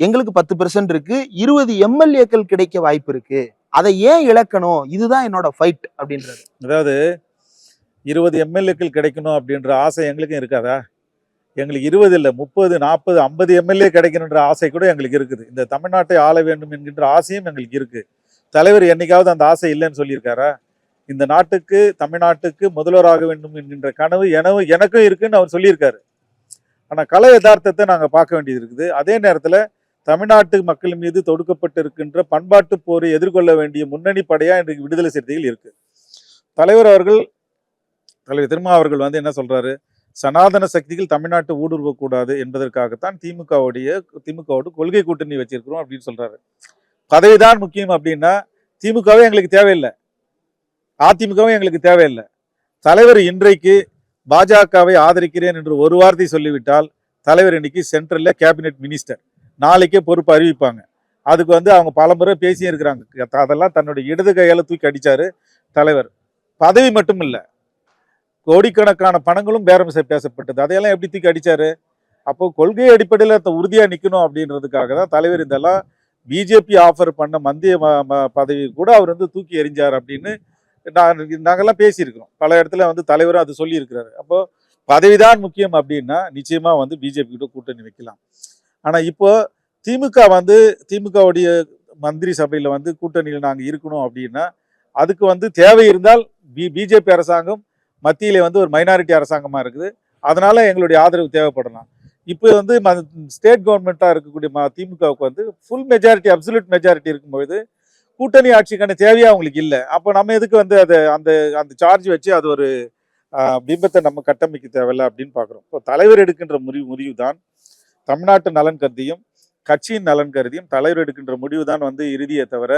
எங்களுக்கு 10% இருக்கு, 20 எம்எல்ஏக்கள் கிடைக்க வாய்ப்பு இருக்கு, அதை ஏன் இழக்கணும், இதுதான் என்னோட ஃபைட் அப்படின்றாரு. அதாவது 20 எம்எல்ஏக்கள் கிடைக்கணும் அப்படின்ற ஆசை எங்களுக்கும் இருக்காதா? எங்களுக்கு 20 இல்ல 30, 40, 50 எம்எல்ஏ கிடைக்கணுன்ற ஆசை கூட எங்களுக்கு இருக்குது. இந்த தமிழ்நாட்டை ஆள வேண்டும் என்கின்ற ஆசையும் எங்களுக்கு இருக்கு. தலைவர் என்னைக்காவது அந்த ஆசை இல்லைன்னு சொல்லியிருக்காரா? இந்த நாட்டுக்கு, தமிழ்நாட்டுக்கு முதல்வராக வேண்டும் என்கின்ற கனவு எனக்கும் இருக்குன்னு அவர் சொல்லியிருக்காரு. ஆனா கள யதார்த்தத்தை நாங்க பார்க்க வேண்டியது இருக்குது. அதே நேரத்துல தமிழ்நாட்டு மக்கள் மீது தொடுக்கப்பட்டு இருக்கின்ற பண்பாட்டு போரை எதிர்கொள்ள வேண்டிய முன்னணி படையா இன்றைக்கு விடுதலை சிறுத்தைகள் இருக்கு. தலைவர் திருமா அவர்கள் வந்து என்ன சொல்றாரு? சனாதன சக்திகள் தமிழ்நாட்டை ஊடுருவக்கூடாது என்பதற்காகத்தான் திமுகவோடு கொள்கை கூட்டணி வச்சிருக்கிறோம் அப்படின்னு சொல்றாரு. பதவிதான் முக்கியம் அப்படின்னா திமுகவே எங்களுக்கு தேவையில்லை, அதிமுகவும் எங்களுக்கு தேவையில்லை. தலைவர் இன்றைக்கு பாஜகவை ஆதரிக்கிறேன் என்று ஒரு வார்த்தை சொல்லிவிட்டால் தலைவர் இன்னைக்கு சென்ட்ரல்ல கேபினெட் மினிஸ்டர், நாளைக்கே பொறுப்பு அறிவிப்பாங்க. அதுக்கு வந்து அவங்க பலமுறை பேசியும் இருக்கிறாங்க. அதெல்லாம் தன்னுடைய இடது கையால தூக்கி அடிச்சாரு தலைவர். பதவி மட்டும் இல்லை, கோடிக்கணக்கான பணங்களும் பேரம் பேசப்பட்டது. அதையெல்லாம் எப்படி தூக்கி அடிச்சாரு? அப்போ கொள்கை அடிப்படையில் உறுதியா நிற்கணும் அப்படின்றதுக்காக தான் தலைவர் இதெல்லாம் பிஜேபி ஆஃபர் பண்ண மத்திய பதவி கூட அவர் வந்து தூக்கி எறிஞ்சார் அப்படின்னு நாங்கெல்லாம் பேசியிருக்கிறோம். பல இடத்துல வந்து தலைவரும் அது சொல்லியிருக்கிறாரு. அப்போ பதவிதான் முக்கியம் அப்படின்னா நிச்சயமா வந்து பிஜேபி கிட்ட கூட்டணி வைக்கலாம். ஆனா இப்போ திமுகவுடைய மந்திரி சபையில வந்து கூட்டணியில் நாங்கள் இருக்கணும் அப்படின்னா அதுக்கு வந்து தேவை இருந்தால் பிஜேபி அரசாங்கம் மத்தியில வந்து ஒரு மைனாரிட்டி அரசாங்கமா இருக்குது, அதனால எங்களுடைய ஆதரவு தேவைப்படலாம். இப்போ வந்து ஸ்டேட் கவர்மெண்டா இருக்கக்கூடிய திமுகவுக்கு வந்து ஃபுல் மெஜாரிட்டி, அப்சல்யூட் மெஜாரிட்டி இருக்கும்போது கூட்டணி ஆட்சிக்கான தேவையா அவங்களுக்கு இல்லை. அப்போ நம்ம எதுக்கு வந்து அதை அந்த சார்ஜ் வச்சு அது ஒரு பிம்பத்தை நம்ம கட்டமைக்க தேவையில்லை அப்படின்னு பார்க்குறோம். இப்போ தலைவர் எடுக்கின்ற முடிவு தான் தமிழ்நாட்டு நலன் கருதியும் கட்சியின் நலன் கருதியும் தலைவர் எடுக்கின்ற முடிவு தான் வந்து இறுதியை தவிர